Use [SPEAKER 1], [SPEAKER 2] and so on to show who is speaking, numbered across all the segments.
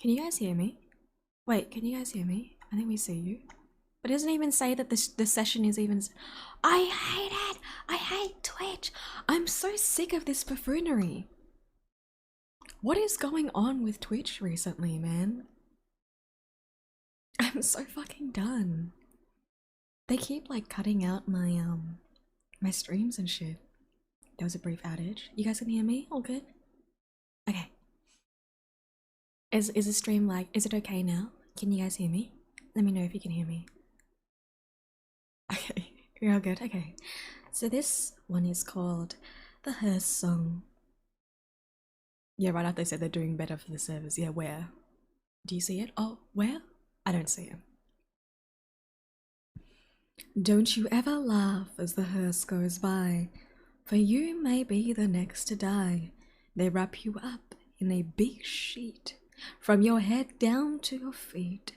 [SPEAKER 1] Can you guys hear me? Wait, can you guys hear me? I think we see you. But it doesn't even say that the session is even... I hate it! I hate Twitch! I'm so sick of this buffoonery. What is going on with Twitch recently, man? I'm so fucking done. They keep like cutting out my my streams and shit. There was a brief outage. You guys can hear me? All good? Okay. Is the stream like, is it okay now? Can you guys hear me? Let me know if you can hear me. Okay, we're all good. Okay. So this one is called the Hearse Song. Yeah, right after they said they're doing better for the servers. Yeah, where? Do you see it? Oh, where? I don't see it. Don't you ever laugh as the hearse goes by, for you may be the next to die. They wrap you up in a big sheet, from your head down to your feet.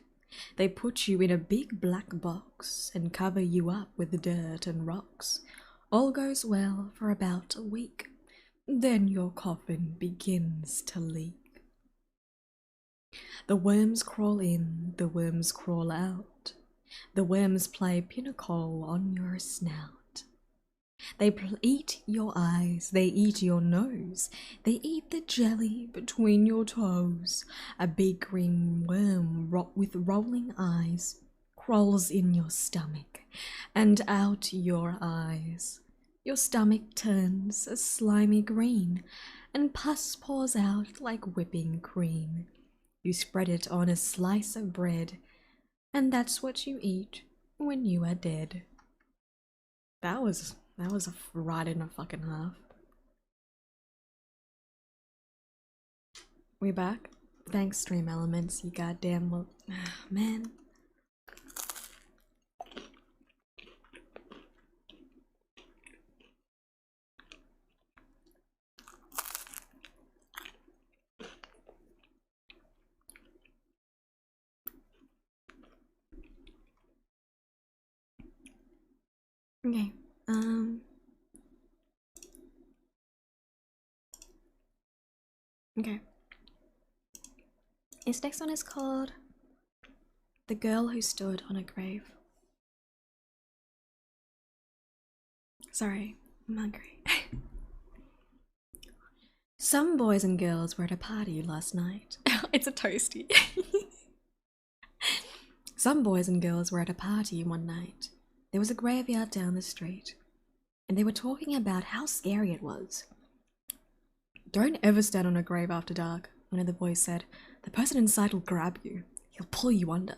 [SPEAKER 1] They put you in a big black box and cover you up with dirt and rocks. All goes well for about a week, then your coffin begins to leak. The worms crawl in, the worms crawl out. The worms play pinochle on your snout. They eat your eyes, they eat your nose, they eat the jelly between your toes. A big green worm with rolling eyes crawls in your stomach and out your eyes. Your stomach turns a slimy green and pus pours out like whipping cream. You spread it on a slice of bread, and that's what you eat when you are dead. That was right in a fucking half. We back? Thanks, Stream Elements, you goddamn well. Man. Okay, okay. This next one is called The Girl Who Stood on a Grave. Sorry, I'm hungry. Some boys and girls were at a party last night. It's a toasty. Some boys and girls were at a party one night. There was a graveyard down the street, and they were talking about how scary it was. Don't ever stand on a grave after dark, one of the boys said. The person inside will grab you. He'll pull you under.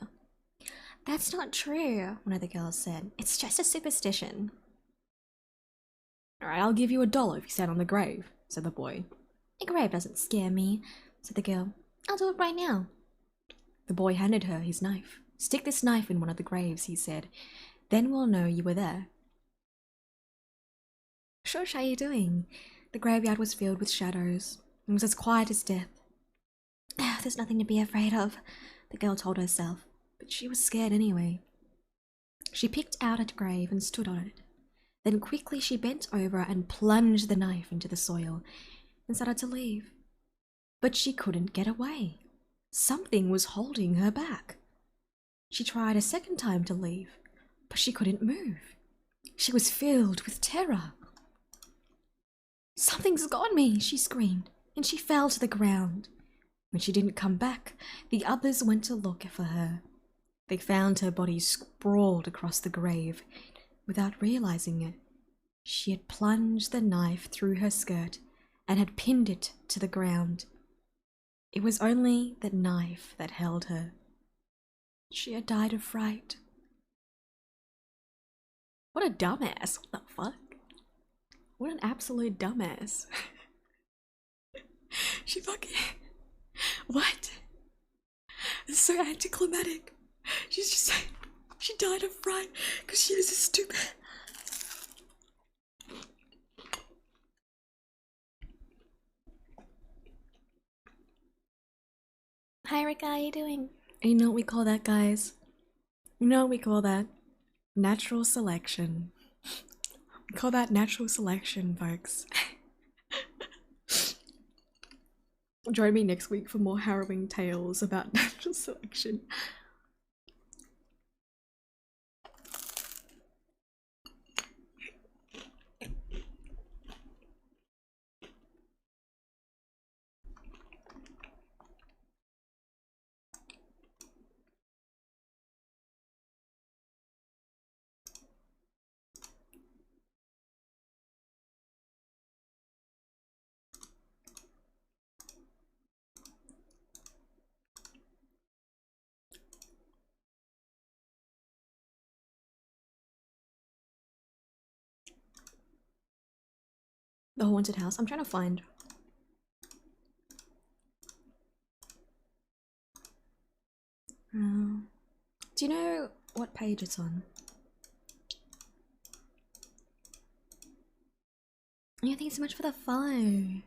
[SPEAKER 1] That's not true, one of the girls said. It's just a superstition. Alright, I'll give you $1 if you stand on the grave, said the boy. A grave doesn't scare me, said the girl. I'll do it right now. The boy handed her his knife. Stick this knife in one of the graves, he said. Then we'll know you were there. Shush, how are you doing? The graveyard was filled with shadows. It was as quiet as death. There's nothing to be afraid of, the girl told herself, but she was scared anyway. She picked out a grave and stood on it. Then quickly she bent over and plunged the knife into the soil and started to leave. But she couldn't get away. Something was holding her back. She tried a second time to leave, but she couldn't move. She was filled with terror. Something's got me, she screamed, and she fell to the ground. When she didn't come back, the others went to look for her. They found her body sprawled across the grave. Without realizing it, she had plunged the knife through her skirt and had pinned it to the ground. It was only the knife that held her. She had died of fright. What a dumbass. What the fuck? What an absolute dumbass. She fucking... What? It's so anticlimactic. She's just like... She died of fright because she was a stupid... Hi Rika, how are you doing? You know what we call that, guys? You know what we call that? Natural selection. We call that natural selection, folks. Join me next week for more harrowing tales about natural selection. The haunted house. I'm trying to find. Do you know what page it's on? Yeah, thanks so much for the follow.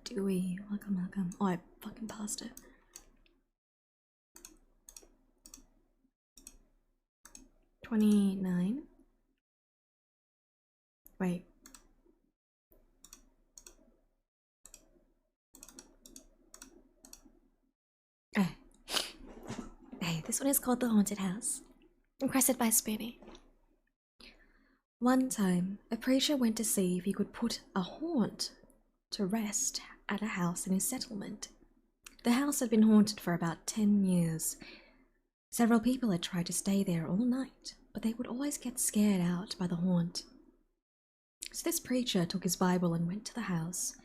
[SPEAKER 1] Dewey. Welcome, welcome. Oh, I fucking passed it. $29. Wait. Hey, this one is called The Haunted House. Requested by Spinny. One time, a preacher went to see if he could put a haunt to rest at a house in his settlement. The house had been haunted for about 10 years. Several people had tried to stay there all night, but they would always get scared out by the haunt. So this preacher took his Bible and went to the house,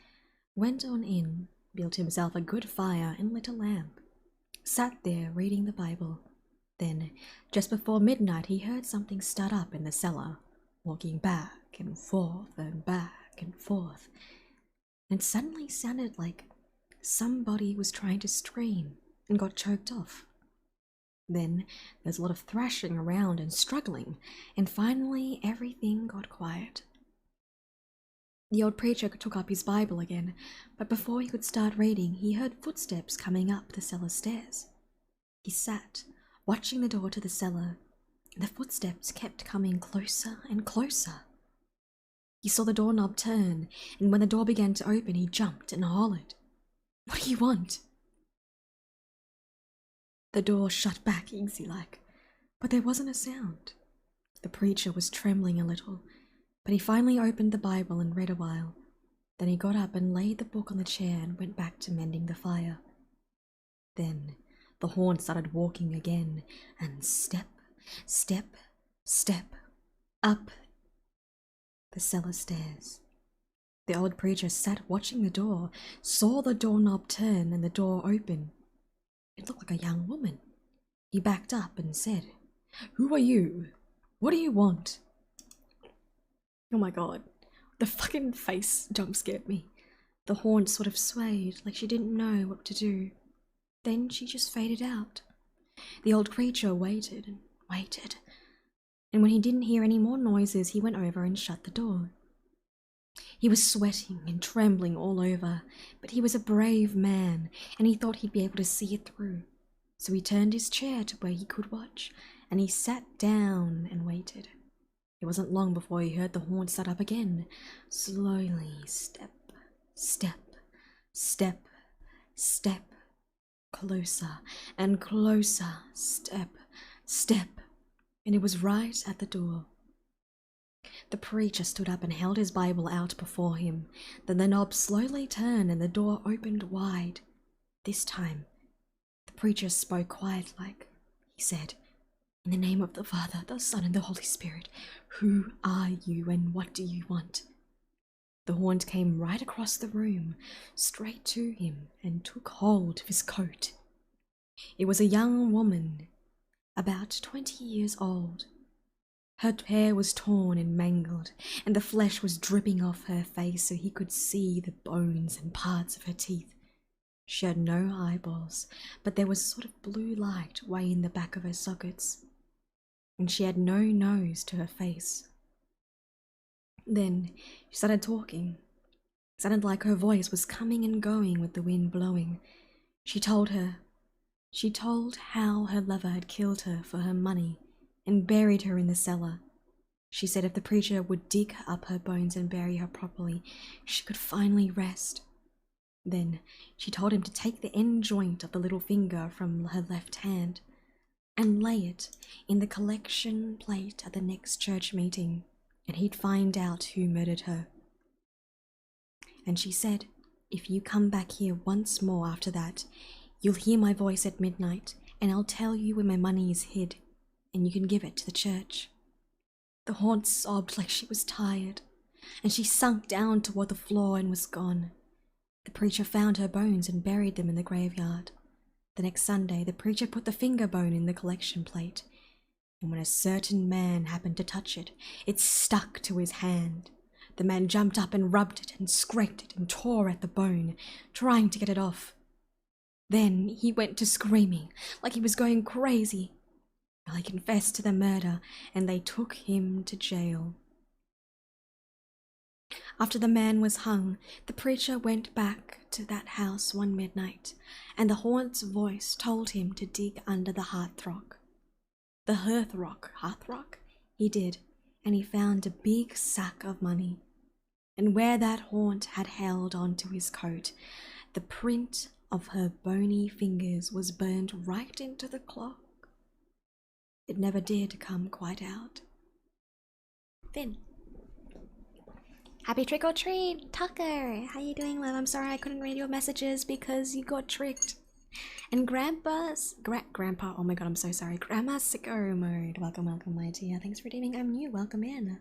[SPEAKER 1] went on in, built himself a good fire and lit a lamp, sat there reading the Bible. Then, just before midnight, he heard something start up in the cellar, walking back and forth and back and forth. And it suddenly sounded like somebody was trying to scream and got choked off. Then there's a lot of thrashing around and struggling, and finally everything got quiet. The old preacher took up his Bible again, but before he could start reading, he heard footsteps coming up the cellar stairs. He sat, watching the door to the cellar. The footsteps kept coming closer and closer. He saw the doorknob turn, and when the door began to open, he jumped and hollered, "What do you want?" The door shut back easy-like, but there wasn't a sound. The preacher was trembling a little, but he finally opened the Bible and read a while. Then he got up and laid the book on the chair and went back to mending the fire. Then the haunt started walking again, and step, step, step, up the cellar stairs. The old preacher sat watching the door, saw the doorknob turn and the door open. It looked like a young woman. He backed up and said, "Who are you? What do you want?" Oh my god. The fucking face jump scared me. The haunt sort of swayed, like she didn't know what to do. Then she just faded out. The old creature waited and waited. And when he didn't hear any more noises, he went over and shut the door. He was sweating and trembling all over, but he was a brave man, and he thought he'd be able to see it through. So he turned his chair to where he could watch, and he sat down and waited. It wasn't long before he heard the haunt start up again, slowly, step, step, step, step, closer and closer, step, step, and it was right at the door. The preacher stood up and held his Bible out before him. Then the knob slowly turned and the door opened wide. This time, the preacher spoke quiet-like. He said, "In the name of the Father, the Son, and the Holy Spirit, who are you and what do you want?" The haunt came right across the room, straight to him, and took hold of his coat. It was a young woman, about 20 years old. Her hair was torn and mangled, and the flesh was dripping off her face so he could see the bones and parts of her teeth. She had no eyeballs, but there was sort of blue light way in the back of her sockets, and she had no nose to her face. Then she started talking. It sounded like her voice was coming and going with the wind blowing. She told how her lover had killed her for her money and buried her in the cellar. She said if the preacher would dig up her bones and bury her properly, she could finally rest. Then she told him to take the end joint of the little finger from her left hand and lay it in the collection plate at the next church meeting, and he'd find out who murdered her. And she said, if you come back here once more after that, you'll hear my voice at midnight, and I'll tell you where my money is hid, and you can give it to the church. The haunt sobbed like she was tired, and she sunk down toward the floor and was gone. The preacher found her bones and buried them in the graveyard. The next Sunday, the preacher put the finger bone in the collection plate, and when a certain man happened to touch it, it stuck to his hand. The man jumped up and rubbed it and scraped it and tore at the bone, trying to get it off. Then he went to screaming like he was going crazy. Well, he confessed to the murder, and they took him to jail. After the man was hung, the preacher went back to that house one midnight, and the haunt's voice told him to dig under the hearthrug. The hearthrug? He did, and he found a big sack of money. And where that haunt had held onto his coat, the print of her bony fingers was burned right into the clock. It never did come quite out. Finn. Happy trick or treat, Tucker. How you doing, love? I'm sorry I couldn't read your messages because you got tricked. And Grandpa, oh my god, I'm so sorry. Grandma Sicko Mode. Welcome, my dear. Thanks for redeeming. I'm new. Welcome in.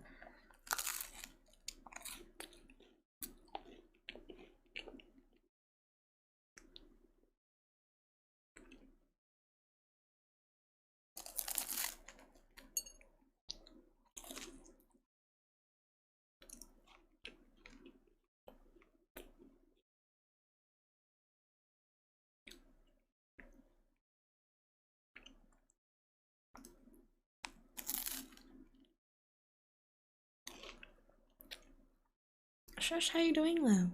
[SPEAKER 1] Shush, how you doing, love?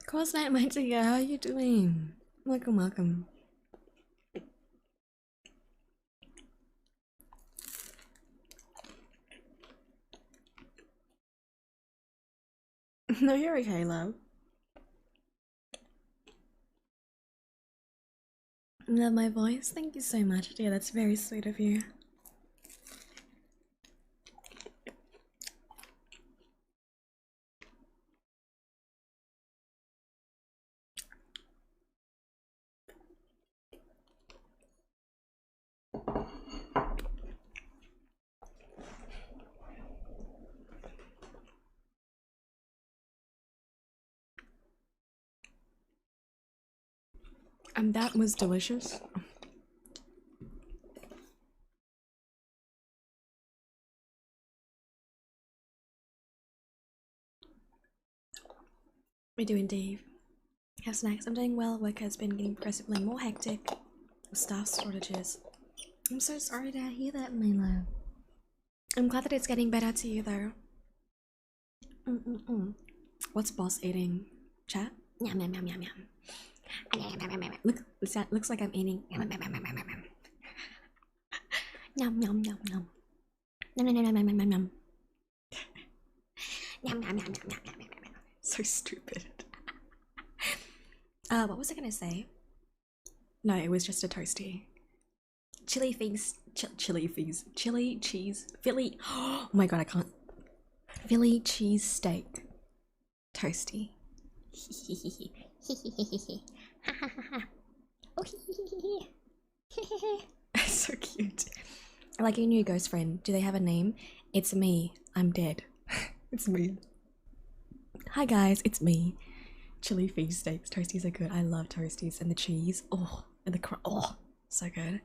[SPEAKER 1] Course night, my dear. How you doing? Welcome, welcome. No, you're okay, love. Love my voice? Thank you so much, dear. That's very sweet of you. And that was delicious. We do indeed. Have snacks. I'm doing well. Work has been getting progressively more hectic with staff shortages. I'm so sorry to hear that, my love. I'm glad that it's getting better to you, though. What's boss eating? Chat? Yum yum yum yum yum. Look, looks like I'm eating. Yum yum yum yum yum yum. Yum yum yum yum. Yum yum yum yum yum yum. Yum yum yum yum yum yum yum. So stupid. What was I gonna say? No, it was just a toasty. Chili cheese, Philly. Oh my god, I can't. Philly cheese steak, toasty. So cute. I like your new ghost friend. Do they have a name? It's me. I'm dead. It's me. Hi guys, it's me. Chili fish steaks. Toasties are good. I love toasties and the cheese. Oh, and the oh, so good.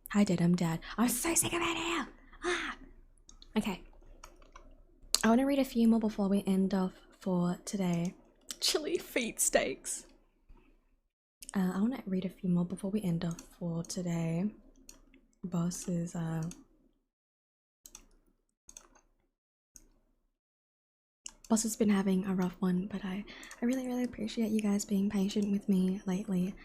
[SPEAKER 1] Hi Dad, I'm Dad. I'm so sick of it here. Ah. Okay. I want to read a few more before we end off for today. Chili feet steaks. I want to read a few more before we end off for today. Boss is Boss has been having a rough one, but I really appreciate you guys being patient with me lately.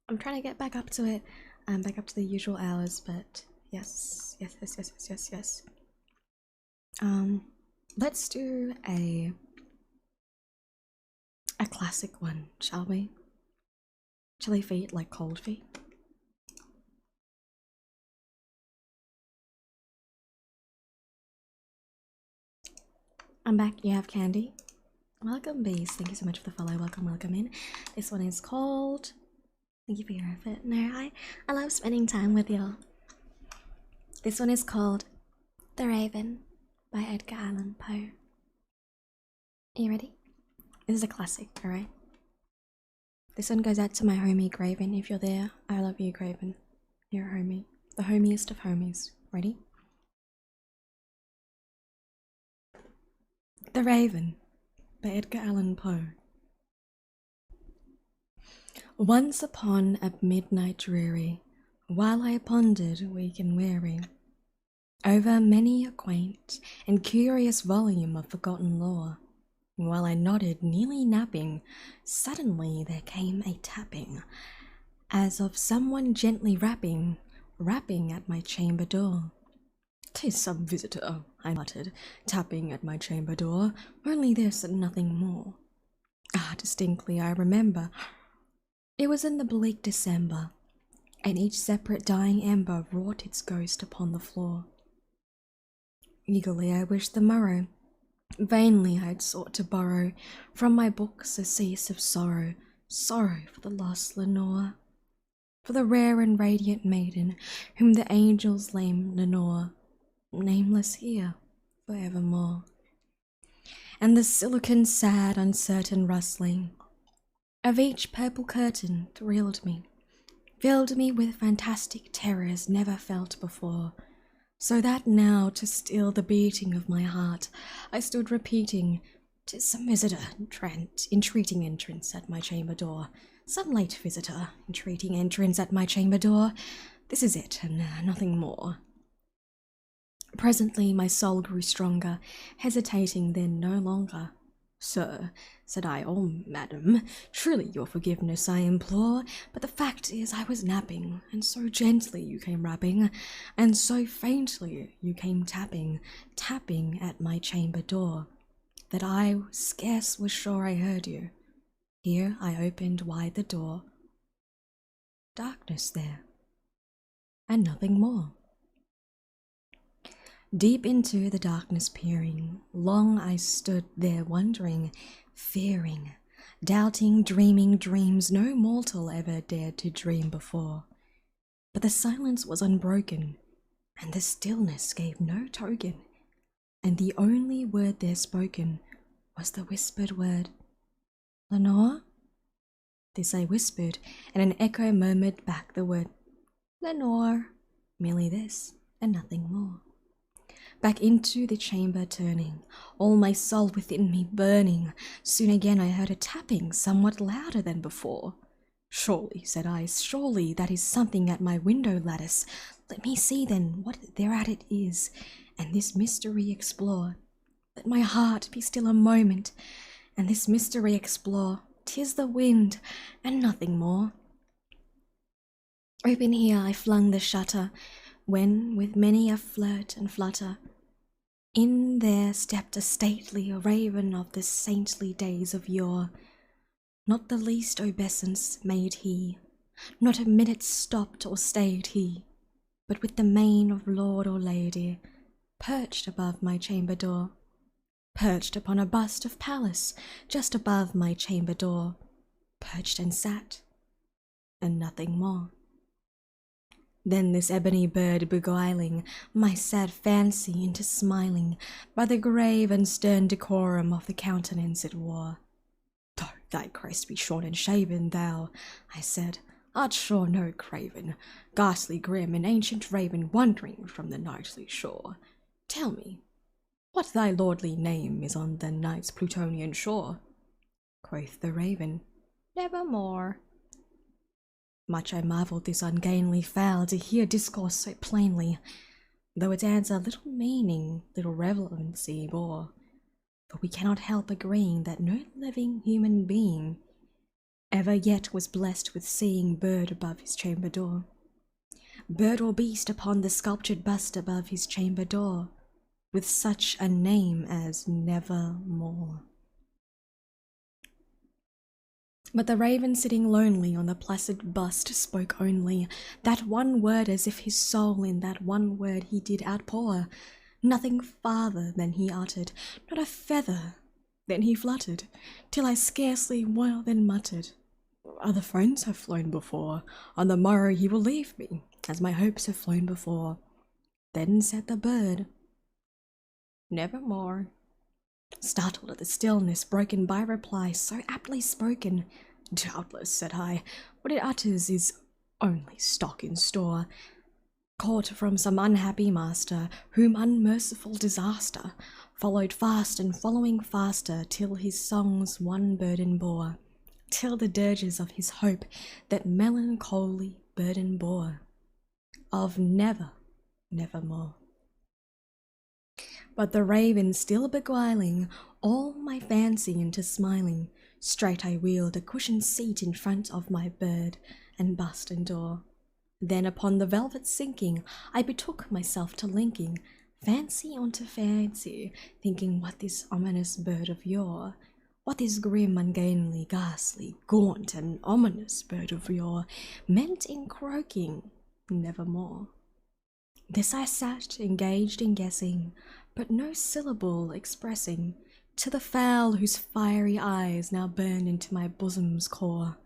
[SPEAKER 1] I'm trying to get back up to it, back up to the usual hours, but yes. Let's do a classic one, shall we? Chilly feet like cold feet. I'm back. You have candy. Welcome, Bees. Thank you so much for the follow. Welcome in. This one is called. Thank you for your effort. No, I love spending time with you. This one is called The Raven by Edgar Allan Poe. Are you ready? This is a classic, alright? This one goes out to my homie Graven. If you're there, I love you, Graven. You're a homie. The homiest of homies. Ready? The Raven by Edgar Allan Poe. Once upon a midnight dreary, while I pondered weak and weary over many a quaint and curious volume of forgotten lore, while I nodded, nearly napping, suddenly there came a tapping, as of someone gently rapping at my chamber door. "'Tis some visitor," I muttered, tapping at my chamber door, "only this and nothing more." Distinctly I remember. It was in the bleak December, and each separate dying ember wrought its ghost upon the floor. Eagerly I wished the morrow. Vainly I had sought to borrow from my books a cease of sorrow, sorrow for the lost Lenore, for the rare and radiant maiden whom the angels named Lenore, nameless here forevermore. And the silken, sad, uncertain rustling of each purple curtain thrilled me, filled me with fantastic terrors never felt before, so that now, to still the beating of my heart, I stood repeating, "'Tis some visitor, entreating entrance at my chamber door, some late visitor, entreating entrance at my chamber door. This is it, and nothing more." Presently my soul grew stronger, hesitating then no longer. "Sir," said I, "or madam, truly your forgiveness I implore, but the fact is I was napping, and so gently you came rapping, and so faintly you came tapping at my chamber door, that I scarce was sure I heard you. Here I opened wide the door. Darkness there, and nothing more." Deep into the darkness peering, long I stood there wondering, fearing, doubting, dreaming dreams no mortal ever dared to dream before. But the silence was unbroken, and the stillness gave no token, and the only word there spoken was the whispered word, "Lenore?" This I whispered, and an echo murmured back the word, "Lenore." Merely this, and nothing more. Back into the chamber turning, all my soul within me burning, soon again I heard a tapping somewhat louder than before. "Surely," said I, "surely that is something at my window lattice. Let me see then what thereat it is, and this mystery explore. Let my heart be still a moment, and this mystery explore. 'Tis the wind, and nothing more." Open here I flung the shutter, when, with many a flirt and flutter, in there stepped a stately raven of the saintly days of yore. Not the least obeisance made he, not a minute stopped or stayed he, but with the mien of lord or lady, perched above my chamber door, perched upon a bust of Pallas, just above my chamber door, perched and sat, and nothing more. Then this ebony bird beguiling my sad fancy into smiling by the grave and stern decorum of the countenance it wore. "Though thy crest be shorn and shaven, thou," I said, "art sure no craven, ghastly grim, an ancient raven wandering from the nightly shore. Tell me, what thy lordly name is on the night's Plutonian shore?" Quoth the raven, "Nevermore." Much I marvelled this ungainly fowl to hear discourse so plainly, though its answer little meaning, little relevancy bore, for we cannot help agreeing that no living human being ever yet was blessed with seeing bird above his chamber door. Bird or beast upon the sculptured bust above his chamber door, with such a name as Nevermore. But the raven sitting lonely on the placid bust spoke only that one word, as if his soul in that one word he did outpour. Nothing farther than he uttered, not a feather then he fluttered, till I scarcely well then muttered, "Other friends have flown before, on the morrow he will leave me, as my hopes have flown before." Then said the bird, "Nevermore." Startled at the stillness broken by reply so aptly spoken, "Doubtless," said I, "what it utters is only stock in store, caught from some unhappy master, whom unmerciful disaster followed fast and following faster, till his songs one burden bore, till the dirges of his hope that melancholy burden bore, of nevermore." But the raven still beguiling all my fancy into smiling, straight I wheeled a cushioned seat in front of my bird and bust and door. Then upon the velvet sinking, I betook myself to linking fancy onto fancy, thinking what this ominous bird of yore, what this grim, ungainly, ghastly, gaunt, and ominous bird of yore meant in croaking nevermore. This I sat, engaged in guessing, but no syllable expressing, to the fowl whose fiery eyes now burned into my bosom's core.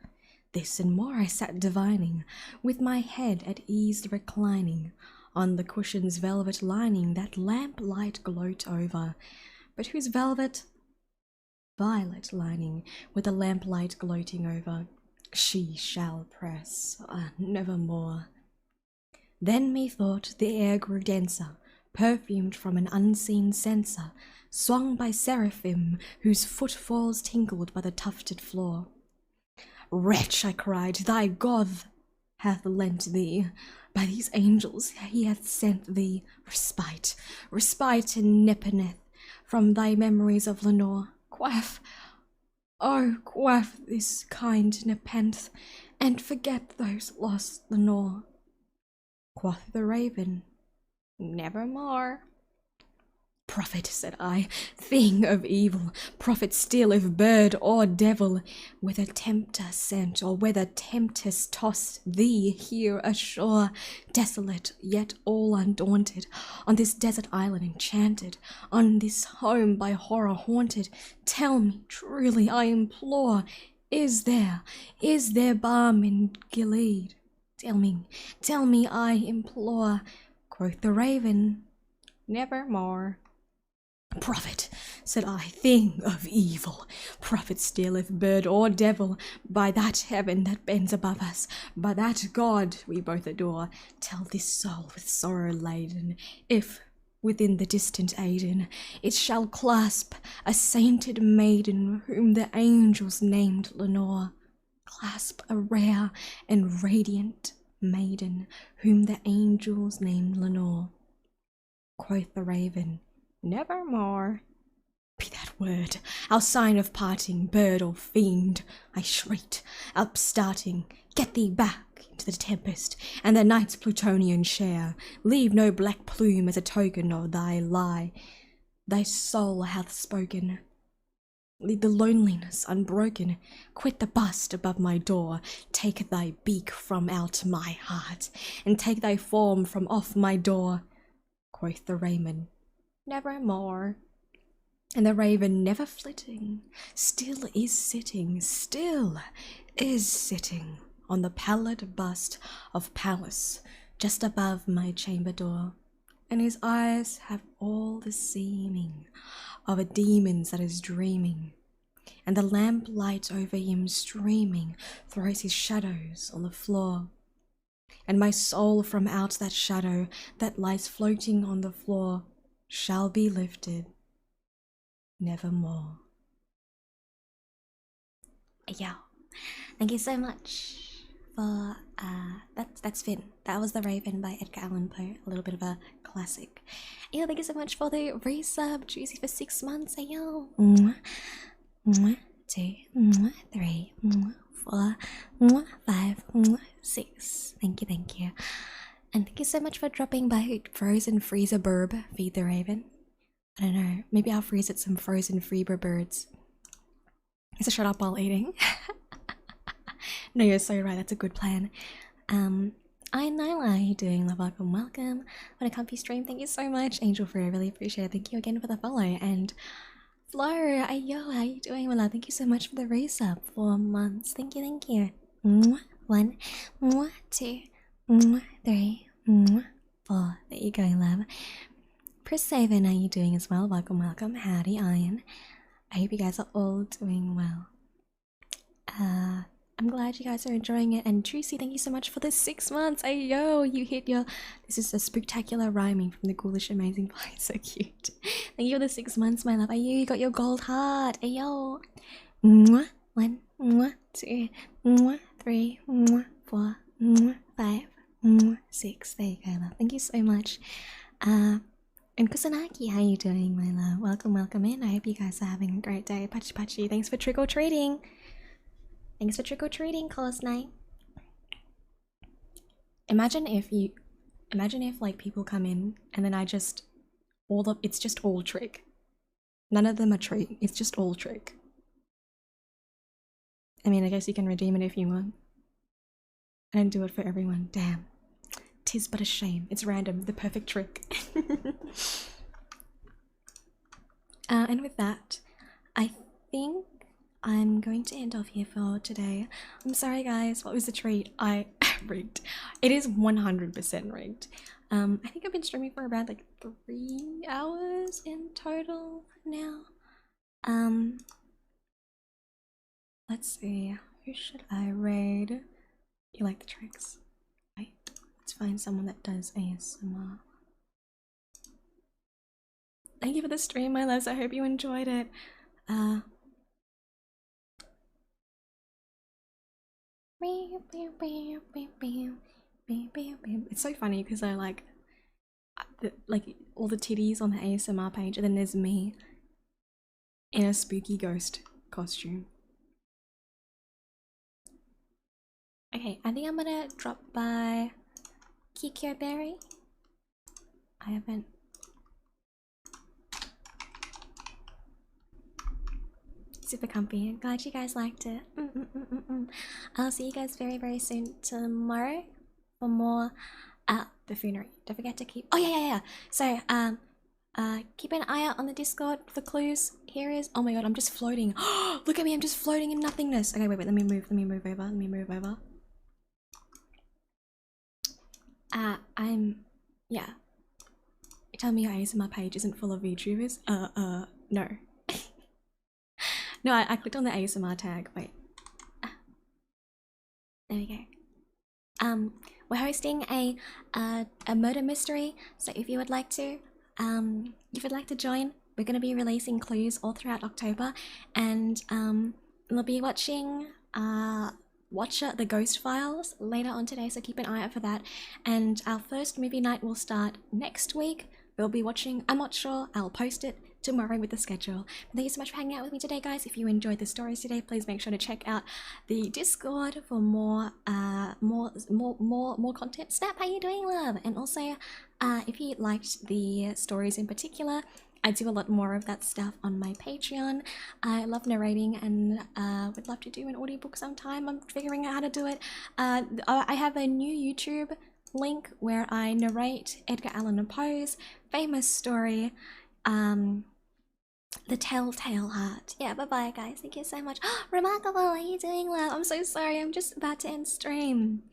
[SPEAKER 1] This and more I sat divining, with my head at ease reclining, on the cushion's velvet lining that lamp-light gloat over, but whose violet lining, with the lamplight gloating over, she shall press nevermore. Then methought the air grew denser, perfumed from an unseen censer, swung by seraphim, whose footfalls tinkled by the tufted floor. "Wretch," I cried, "thy God hath lent thee, by these angels he hath sent thee, respite, respite and nepenthe from thy memories of Lenore. Quaff, oh, quaff this kind nepenthe, and forget those lost Lenore." Quoth the raven, "Nevermore." "Prophet," said I, "thing of evil, prophet still, if bird or devil, whether tempter sent or whether tempest tossed thee here ashore, desolate yet all undaunted, on this desert island enchanted, on this home by horror haunted, tell me truly, I implore, is there balm in Gilead? Tell me, I implore." Quoth the raven, "Nevermore." "Prophet," said I, "thing of evil, prophet still, if bird or devil, by that heaven that bends above us, by that God we both adore, tell this soul with sorrow laden, if within the distant Aidenn it shall clasp a sainted maiden whom the angels named Lenore, clasp a rare and radiant maiden whom the angels named Lenore." Quoth the raven, "Nevermore." "Be that word our sign of parting, bird or fiend," I shrieked, upstarting, "get thee back into the tempest and the night's Plutonian share. Leave no black plume as a token of thy lie. Thy soul hath spoken. Leave the loneliness unbroken. Quit the bust above my door. Take thy beak from out my heart, and take thy form from off my door." Quoth the raven, "Nevermore." And the raven, never flitting, still is sitting on the pallid bust of Pallas, just above my chamber door, and his eyes have all the seeming of a demon's that is dreaming, and the lamplight over him streaming throws his shadows on the floor, and my soul from out that shadow that lies floating on the floor shall be lifted nevermore. Yo, thank you so much for that's Finn. That was The Raven by Edgar Allan Poe, a little bit of a classic. Yo, thank you so much for the resub, Juicy for 6 months. Yo, 1, 2, 3,
[SPEAKER 2] 4, 5, 6. Thank you. And thank you so much for dropping by Frozen Freezer Burb, Feed the Raven. I don't know, maybe I'll freeze it some frozen Freezer birds. So shut up while eating. No, you're so right, that's a good plan. I know how you doing, love, welcome. What a comfy stream, thank you so much. Angel Free, I really appreciate it. Thank you again for the follow. And Flo, ayo, how you doing, my love? Thank you so much for the resub. 4 months. Thank you. 1, 2, 3, 4. There you go, love. Perseven, how you doing as well? Welcome. Howdy, Iron. I hope you guys are all doing well. I'm glad you guys are enjoying it. And Juicy, thank you so much for the 6 months. Ayo, you hit your... This is a spectacular rhyming from the Ghoulish Amazing Pie. So cute. Thank you for the 6 months, my love. Ayo, you got your gold heart. Ayo. 1, 2, 3, 4, 5, 6. There you go, love. Thank you so much. And Kusanaki, how you doing, my love? Welcome in. I hope you guys are having a great day. Pachi, thanks for trick-or-treating. Thanks for trick-or-treating, Cause Night. Imagine if like people come in and then it's just all trick. None of them are treat, it's just all trick. I mean, I guess you can redeem it if you want. I don't do it for everyone, damn. 'Tis but a shame, it's random, the perfect trick. And with that, I think I'm going to end off here for today. I'm sorry guys, what was the treat? I rigged. It is 100% rigged. I think I've been streaming for around like 3 hours in total now. Let's see, who should I raid? You like the tricks? Wait, let's find someone that does ASMR. Thank you for the stream, my loves. I hope you enjoyed it. It's so funny because I like all the titties on the ASMR page, and then there's me in a spooky ghost costume. Okay, I think I'm gonna drop by Kikyo Berry. I haven't. Super comfy. I'm glad you guys liked it. I'll see you guys very soon tomorrow for more buffoonery. Don't forget to keep... Oh yeah. So keep an eye out on the Discord for clues. Here is... Oh my god, I'm just floating. Look at me, I'm just floating in nothingness. Okay, wait, let me move over. Yeah. You tell me your ASMR page isn't full of VTubers? No. No, I clicked on the ASMR tag. Wait. There we go. We're hosting a murder mystery, so if you would like to join, we're going to be releasing clues all throughout October, and we'll be watching The Ghost Files later on today, so keep an eye out for that. And our first movie night will start next week. We'll be watching, I'm not sure, I'll post it tomorrow with the schedule. But thank you so much for hanging out with me today, guys. If you enjoyed the stories today, please make sure to check out the Discord for more content. Snap, how you doing, love? And also, if you liked the stories in particular, I do a lot more of that stuff on my Patreon. I love narrating and would love to do an audiobook sometime. I'm figuring out how to do it. I have a new YouTube link where I narrate Edgar Allan Poe's famous story, The Telltale Heart. Yeah, bye-bye, guys. Thank you so much. Remarkable, how are you doing, love? I'm so sorry, I'm just about to end stream.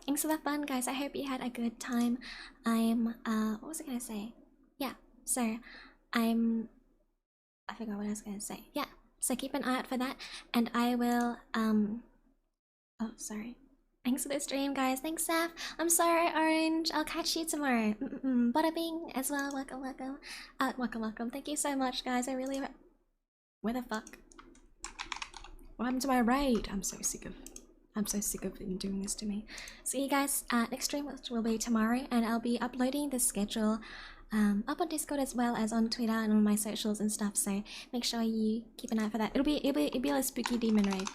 [SPEAKER 2] Thanks for the fun, guys. I hope you had a good time. What was I gonna say? Yeah, so I forgot what I was gonna say. Yeah, so keep an eye out for that, and I will, oh, sorry. Thanks for the stream, guys. Thanks, Saf. I'm sorry, Orange. I'll catch you tomorrow. Bada bing as well. Welcome. Welcome. Thank you so much, guys. I really... Where the fuck? What happened to my raid? I'm so sick of them doing this to me. See you guys next stream, which will be tomorrow, and I'll be uploading the schedule up on Discord as well as on Twitter and on my socials and stuff. So make sure you keep an eye for that. It'll be a spooky demon raid.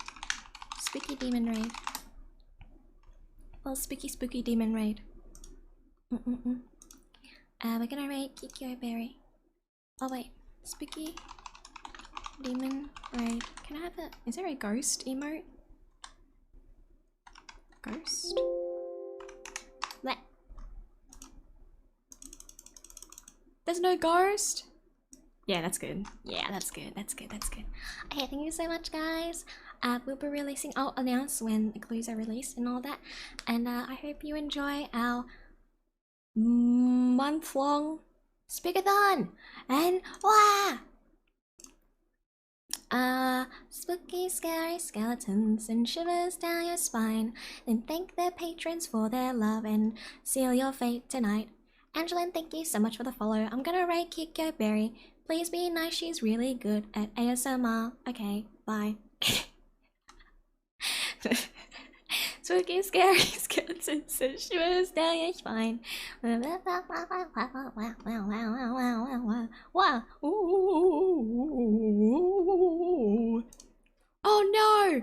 [SPEAKER 2] spooky demon raid. Well, spooky demon raid. We're gonna raid Kikyo Berry. Oh wait, spooky demon raid. Can I have a? Is there a ghost emote? Ghost? Blech. There's no ghost? Yeah, that's good. Yeah, that's good. That's good. That's good. Okay, thank you so much, guys. We'll be releasing. I'll announce when the clues are released and all that. And I hope you enjoy our month-long speakathon. And spooky, scary skeletons and shivers down your spine. Then thank their patrons for their love and seal your fate tonight. Angeline, thank you so much for the follow. I'm gonna raid Kikyo Berry. Please be nice, she's really good at ASMR. Okay, bye. Spooky, scary skeletons and shivers down your spine. Oh no!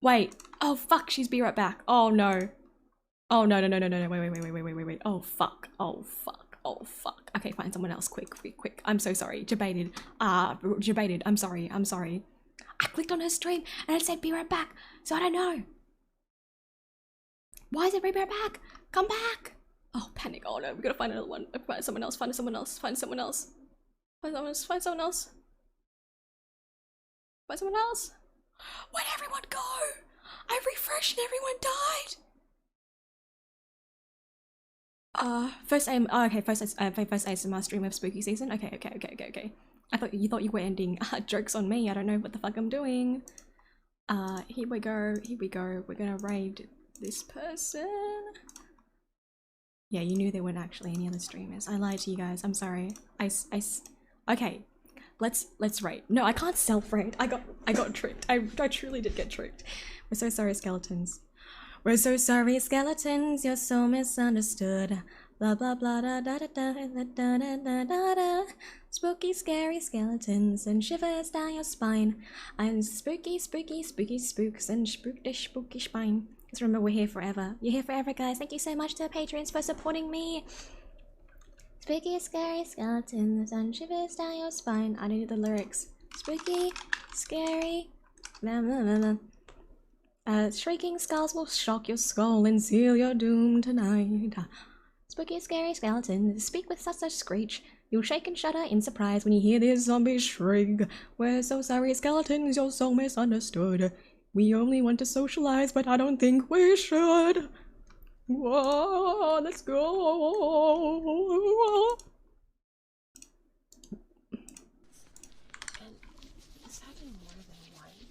[SPEAKER 2] Wait. Oh fuck, she's be right back. Oh no. Oh no. Wait. Oh fuck. Oh fuck. Okay, find someone else. Quick. I'm so sorry. Debated. I'm sorry. I clicked on her stream and it said be right back, so I don't know. Why is it be right back? Come back! Oh, panic. Oh no, we gotta find another one. Find someone else. Where'd everyone go? I refreshed and everyone died! First ASMR stream of spooky season. Okay. I thought you were ending jokes on me. I don't know what the fuck I'm doing. Here we go. We're gonna raid this person. Yeah, you knew there weren't actually any other streamers. I lied to you guys. I'm sorry. Okay. Let's raid. No, I can't self-raid. I got tricked. I truly did get tricked. We're so sorry, skeletons. We're so sorry, skeletons. You're so misunderstood. Blah blah blah da da da da da da da da. Spooky, scary skeletons and shivers down your spine. I'm spooky spooks and spooky spine. Just remember, we're here forever. You're here forever, guys. Thank you so much to the patrons for supporting me. Spooky, scary skeletons and shivers down your spine. I don't know the lyrics. Spooky, scary. Shrieking skulls will shock your skull and seal your doom tonight. Spooky, scary skeletons speak with such a screech. You'll shake and shudder in surprise when you hear this zombie shriek. We're so sorry, skeletons, you're so misunderstood. We only want to socialize, but I don't think we should. Whoa, let's go.